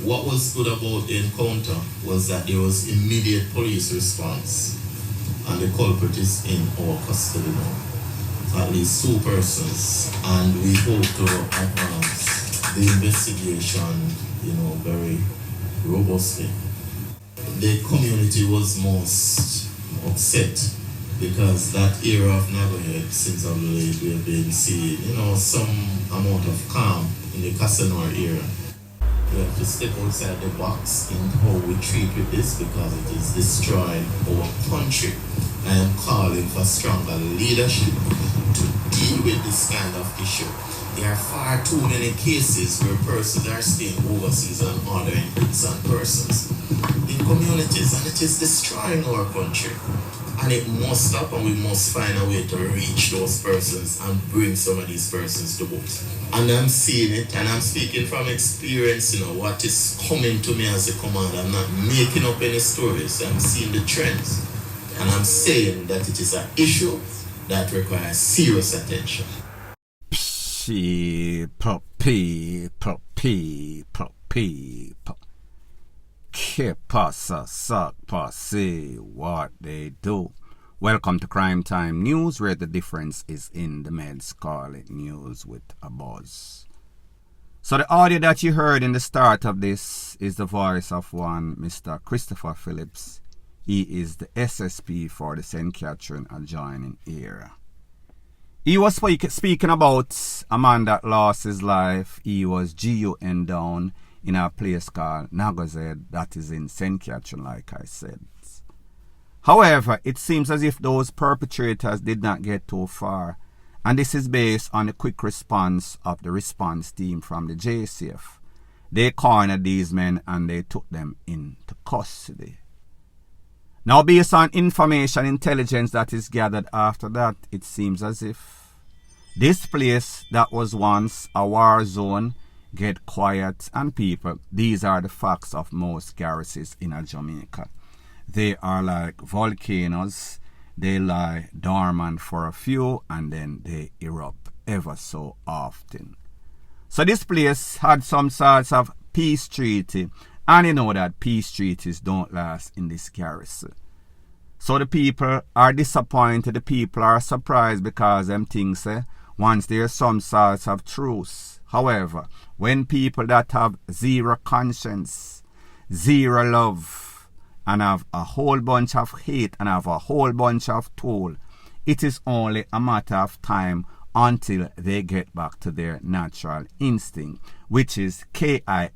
What was good about the encounter was that there was immediate police response, and the culprit is in our custody now. At least 2 persons, and we hope to advance the investigation, very robustly. The community was most upset because that era of Nagohead, since of late, we have been seeing, some amount of calm in the Casanova era. We have to step outside the box in how we treat with this because it is destroying our country. I am calling for stronger leadership to deal with this kind of issue. There are far too many cases where persons are staying overseas and ordering goods and persons in communities, and it is destroying our country. And it must stop, and we must find a way to reach those persons and bring some of these persons to book. And I'm seeing it, and I'm speaking from experience, what is coming to me as a commander. I'm not making up any stories. I'm seeing the trends. And I'm saying that it is an issue that requires serious attention. Que pasa, suck, say what they do. Welcome to Crime Time News, where the difference is in the meds. Call it news with a buzz. So the audio that you heard in the start of this is the voice of one Mr. Christopher Phillips. He is the SSP for the St. Catherine adjoining area. He was speaking about a man that lost his life. He was GUN down in a place called Nagozed, that is in St. Catherine, like I said. However, it seems as if those perpetrators did not get too far, and this is based on the quick response of the response team from the JCF. They cornered these men and they took them into custody. Now, based on information intelligence that is gathered after that, it seems as if this place that was once a war zone get quiet, and people, these are the facts of most garrisons in Jamaica. They are like volcanoes. They lie dormant for a few and then they erupt ever so often. So this place had some sorts of peace treaty, and you know that peace treaties don't last in this garrison. So the people are disappointed, the people are surprised because them things once there's some sorts of truce. However, when people that have zero conscience, zero love, and have a whole bunch of hate and have a whole bunch of tool, it is only a matter of time until they get back to their natural instinct, which is killing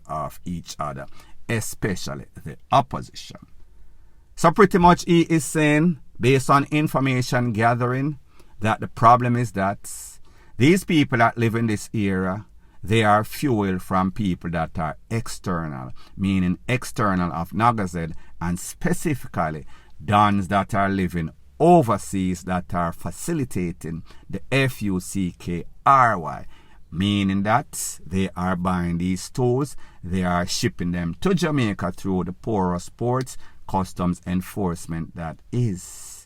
of each other, especially the opposition. So pretty much he is saying, based on information gathering, that the problem is that these people that live in this era, they are fueled from people that are external, meaning external of Nagazed, and specifically dons that are living overseas that are facilitating the FUCKRY, meaning that they are buying these tools, they are shipping them to Jamaica through the porous ports, customs enforcement that is.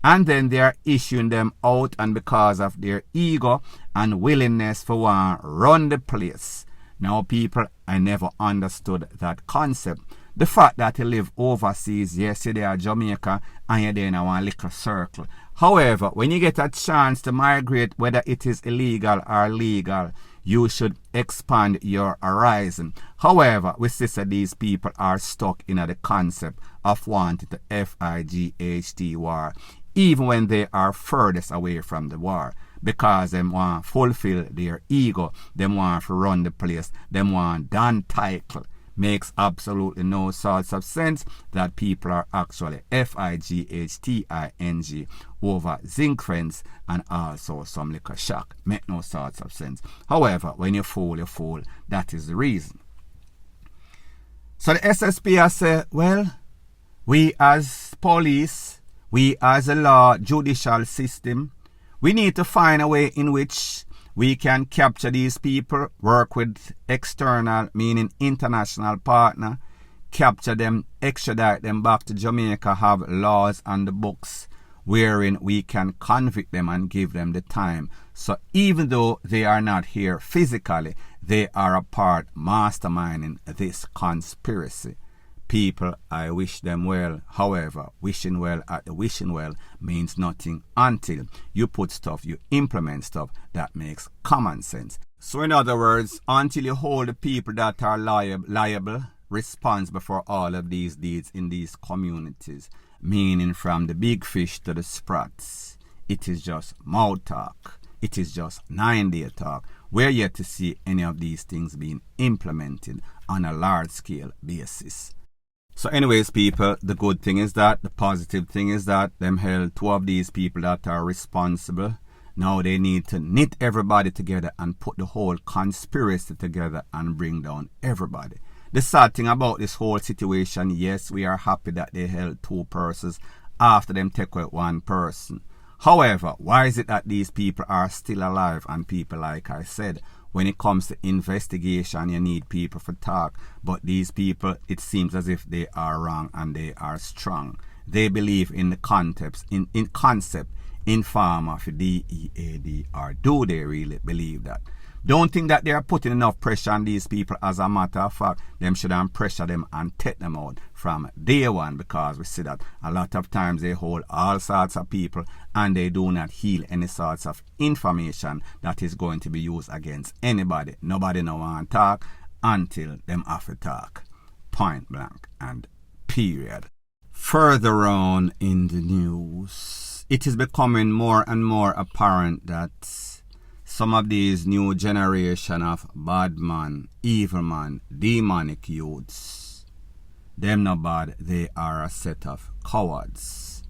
And then they are issuing them out, and because of their ego and willingness for one run the place. Now people, I never understood that concept. The fact that you live overseas, yes, you are Jamaica, and you're there in one little circle. However, when you get a chance to migrate, whether it is illegal or legal, you should expand your horizon. However, we see that these people are stuck in the concept of wanting to FIGHT war, even when they are furthest away from the war, because they want to fulfill their ego, they want to run the place, they want done title. Makes absolutely no sorts of sense that people are actually FIGHTING over zinc fence and also some liquor shock. Make no sorts of sense. However, when you fool, you fool. That is the reason. So the SSP has said, well, we as police, we as a law judicial system, we need to find a way in which we can capture these people, work with external, meaning international partner, capture them, extradite them back to Jamaica, have laws on the books wherein we can convict them and give them the time. So even though they are not here physically, They are a part masterminding this conspiracy. People, I wish them well. However, wishing well at the wishing well means nothing until you put stuff, you implement stuff that makes common sense. So in other words, until you hold the people that are liable, responsible for all of these deeds in these communities, meaning from the big fish to the sprats, it is just mouth talk. It is just 9-day talk. We're yet to see any of these things being implemented on a large-scale basis. So anyways, people, the good thing is that, the positive thing is that, them held 2 of these people that are responsible. Now they need to knit everybody together and put the whole conspiracy together and bring down everybody. The sad thing about this whole situation, yes, we are happy that they held 2 persons after them take away 1 person. However, why is it that these people are still alive? And people, like I said, when it comes to investigation, you need people for talk. But these people, it seems as if they are wrong and they are strong. They believe in the concept, in form of DEAD, or do they really believe that? Don't think that they are putting enough pressure on these people. As a matter of fact, them should pressure them and take them out from day one, because we see that a lot of times they hold all sorts of people and they do not heal any sorts of information that is going to be used against anybody. Nobody no want to talk until them have to talk. Point blank and period. Further on in the news, it is becoming more and more apparent that some of these new generation of bad man, evil man, demonic youths, them not bad, they are a set of cowards.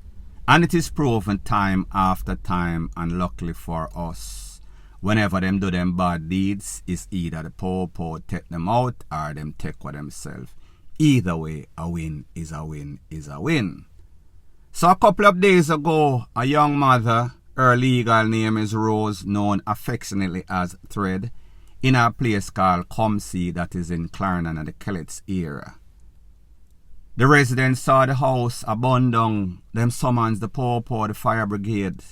And it is proven time after time, and luckily for us, whenever them do them bad deeds, it's either the poor take them out or them take for themselves. Either way, a win is a win is a win. So a couple of days ago, a young mother, her legal name is Rose, known affectionately as Thread, in a place called Comsey that is in Clarendon and the Kellets area. The residents saw the house abandoned. Them summons the the fire brigade.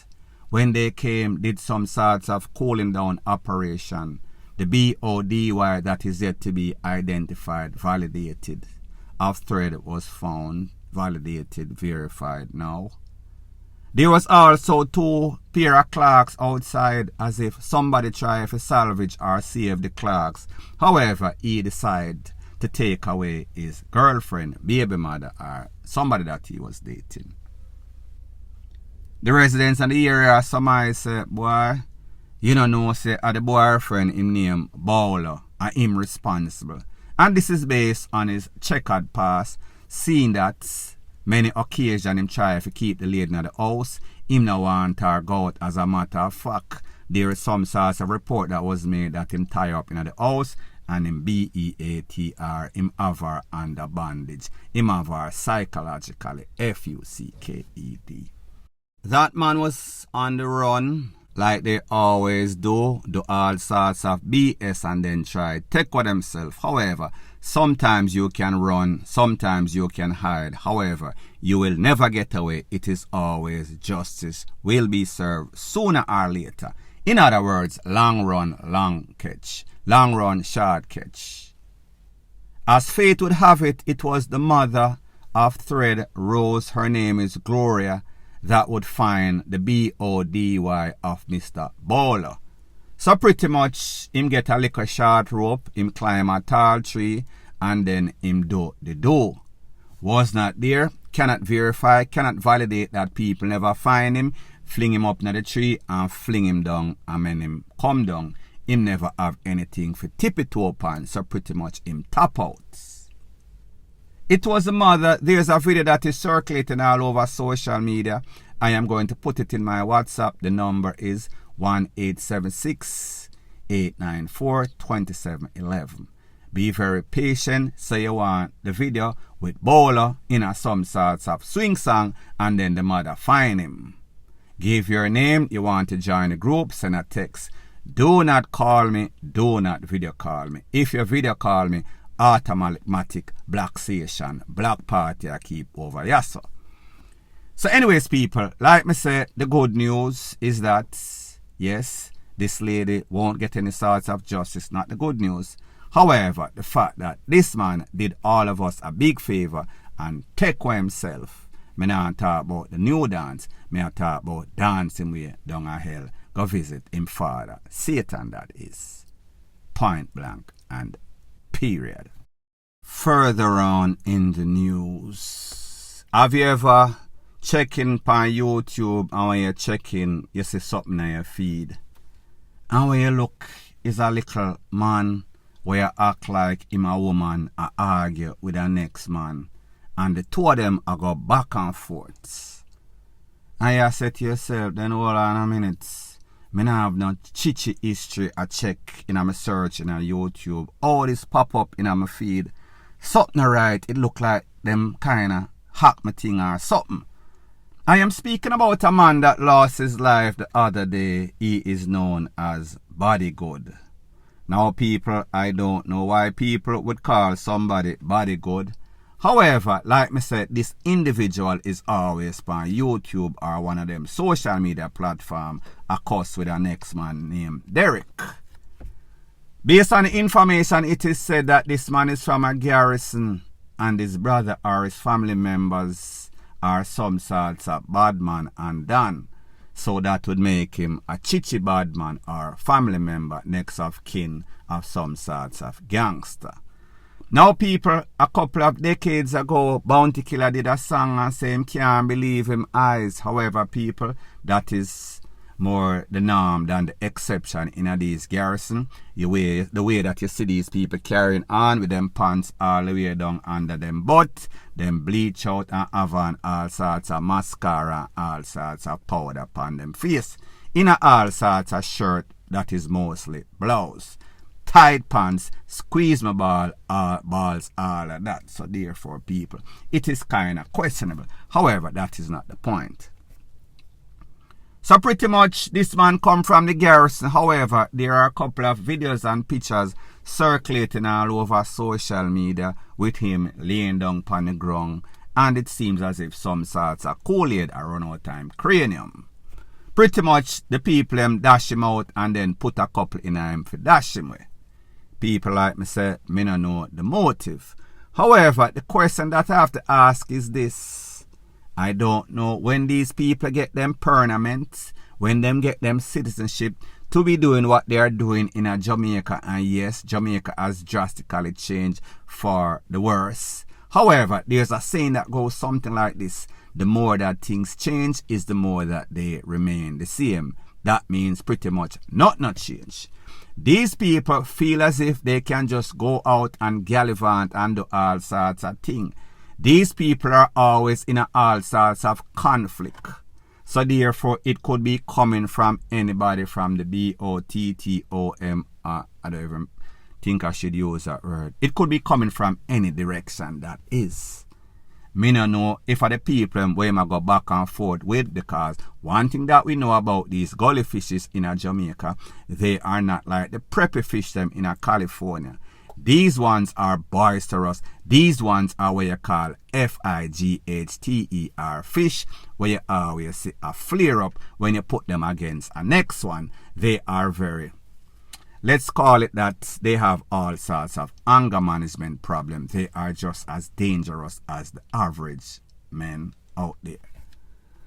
When they came, did some sorts of cooling down operation. The BODY that is yet to be identified, validated, of Thread was found, validated, verified now. There was also 2 pair of clocks outside, as if somebody tried to salvage or save the clocks. However, he decided to take away his girlfriend, baby mother, or somebody that he was dating. The residents in the area surmise say, boy, you don't know, say, the boyfriend him name Bowler, and him responsible. And this is based on his checkered past, seeing that many occasions him try to keep the lady in the house. Him no want her go out. As a matter of fact, there is some sort of report that was made that him tie up in the house and him BEATR, him have her under bondage. Him have her psychologically, FUCKED. That man was on the run, like they always do all sorts of BS and then try take for themselves. However, sometimes you can run, sometimes you can hide. However, you will never get away. It is always justice will be served sooner or later. In other words, long run, long catch. Long run, short catch. As fate would have it, it was the mother of Thread, Rose, her name is Gloria, that would find the BODY of Mr. Bowler. So pretty much, him get a little short rope, him climb a tall tree, and then him do the do. Was not there, cannot verify, cannot validate that people never find him, fling him up in the tree and fling him down, and when him come down, him never have anything for tip it open, so pretty much him tap out. It was the mother. There's a video that is circulating all over social media. I am going to put it in my WhatsApp. The number is 1-876-894-2711. Be very patient. Say you want the video with Bowler in some sorts of swing song, and then the mother find him. Give your name. You want to join the group, send a text. Do not call me. Do not video call me. If you video call me, automatic black station, black party I keep over. Yes, sir. So anyways, people, like me say, the good news is that, yes, this lady won't get any sorts of justice, not the good news. However, the fact that this man did all of us a big favor and take for himself, me not talk about the new dance, me not talk about dancing way down a hell, go visit him father, Satan that is. Point blank and period. Further on in the news, have you ever checking on YouTube and when you're checking, you see something on your feed, and when you look, is a little man where you act like him a woman and argue with the next man, and the two of them are go back and forth. And you say to yourself, then hold on a minute, me not have no chichi history I check in my search in YouTube. All this pop up in my feed. Something right, it look like them kinda hack my thing or something. I am speaking about a man that lost his life the other day. He is known as Body Good. Now people, I don't know why people would call somebody Body Good. However, like me said, this individual is always on YouTube or one of them social media platform, of course with a next man named Derek. Based on the information, it is said that this man is from a garrison and his brother or his family members are some sorts of bad man and done. So that would make him a chichi bad man or family member next of kin of some sorts of gangster. Now people, a couple of decades ago, Bounty Killer did a song and say him can't believe him eyes. However people, that is more the norm than the exception in these garrison. The way that you see these people carrying on with them pants all the way down under them butt, them bleach out and have on all sorts of mascara, all sorts of powder upon them face, in all sorts of shirt that is mostly blouse, tight pants, squeeze my balls, all of that. So therefore people, it is kind of questionable. However, that is not the point. So pretty much this man come from the garrison. However, there are a couple of videos and pictures circulating all over social media with him laying down on the ground, and it seems as if some sorts of Kool-Aid are run out time cranium. Pretty much the people them dash him out and then put a couple in him for dash him away. People like me say, me no know the motive. However, the question that I have to ask is this. I don't know when these people get them permanent, when them get them citizenship to be doing what they are doing in a Jamaica. And yes, Jamaica has drastically changed for the worse. However, there's a saying that goes something like this. The more that things change is the more that they remain the same. That means pretty much not change. These people feel as if they can just go out and gallivant and do all sorts of things. These people are always in all sorts of conflict. So therefore, it could be coming from anybody from the BOTTOM. I don't even think I should use that word. It could be coming from any direction that is. Me no know if the people where I go back and forth with, because one thing that we know about these gully fishes in Jamaica, they are not like the preppy fish them in California. These ones are boisterous. These ones are what you call FIGHTER fish, where you always see a flare up when you put them against a next one. They are very, let's call it that they have all sorts of anger management problems. They are just as dangerous as the average men out there.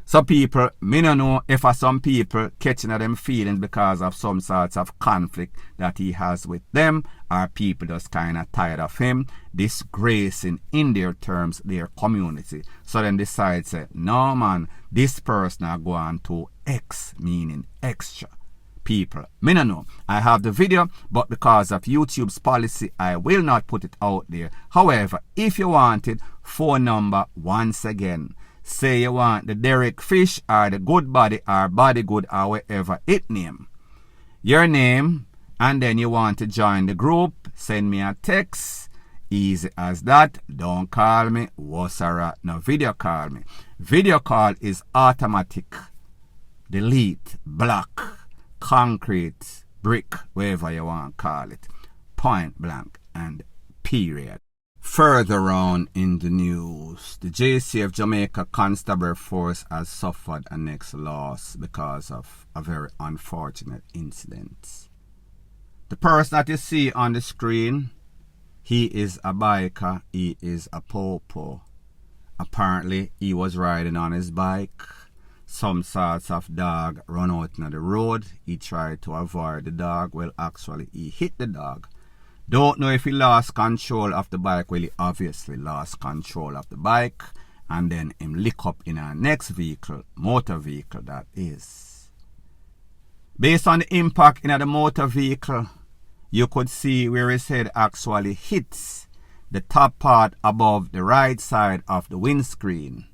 So people, me no know if some people catching at them feelings because of some sorts of conflict that he has with them, or people just kind of tired of him disgracing in their terms their community. So then decide say, no man, this person are going to X, meaning extra. People, me no know. I have the video, but because of YouTube's policy, I will not put it out there. However, if you want it, phone number once again. Say you want the Derek Fish or the Good Body or Body Good or whatever it name. Your name, and then you want to join the group, send me a text. Easy as that. Don't call me. Wasara, no video call me. Video call is automatic. Delete, block, concrete, brick, whatever you want to call it. Point blank and period. Further on in the news, the JCF Jamaica Constabulary Force has suffered a next loss because of a very unfortunate incident. The person that you see on the screen, he is a biker, he is a popo. Apparently, he was riding on his bike. Some sorts of dog run out on the road. He tried to avoid the dog. Well, actually, he hit the dog. Don't know if he lost control of the bike. Well, he obviously lost control of the bike. And then him lick up in our next vehicle, motor vehicle that is. Based on the impact in the motor vehicle, you could see where his head actually hits the top part above the right side of the windscreen.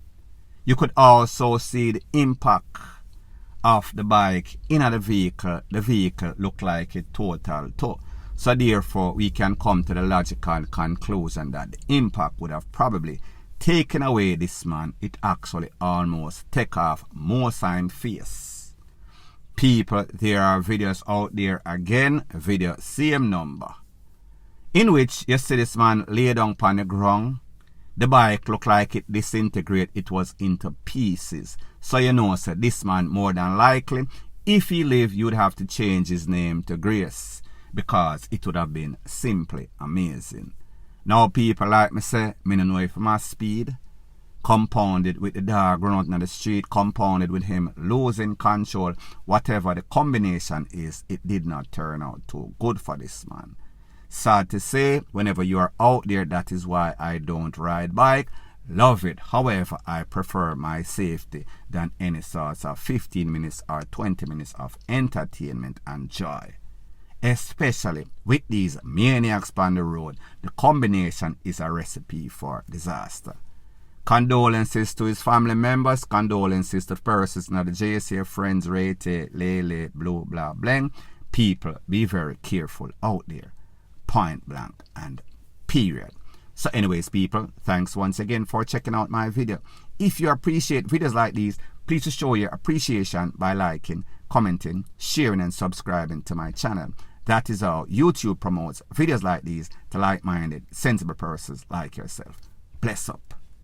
You could also see the impact of the bike in the vehicle. The vehicle looked like a total tow. So therefore, we can come to the logical conclusion that the impact would have probably taken away this man. It actually almost take off most of his face. People, there are videos out there again, video same number, in which you see this man lay down on the ground. The bike looked like it disintegrated. It was into pieces. So you know, so this man more than likely, if he lived, you'd have to change his name to Grace, because it would have been simply amazing. Now people like me say, me don't know if my speed, compounded with the dog running out on the street, compounded with him losing control, whatever the combination is, it did not turn out too good for this man. Sad to say, whenever you are out there, that is why I don't ride bike. Love it. However, I prefer my safety than any sorts of 15 minutes or 20 minutes of entertainment and joy. Especially with these maniacs on the road, the combination is a recipe for disaster. Condolences to his family members, condolences to persons, now the JCF friends, Rate, Lele, Blue, blah, blah. People, be very careful out there. Point blank and period. So anyways, people, thanks once again for checking out my video. If you appreciate videos like these, please show your appreciation by liking, commenting, sharing and subscribing to my channel. That is how YouTube promotes videos like these to like-minded, sensible persons like yourself. Bless up.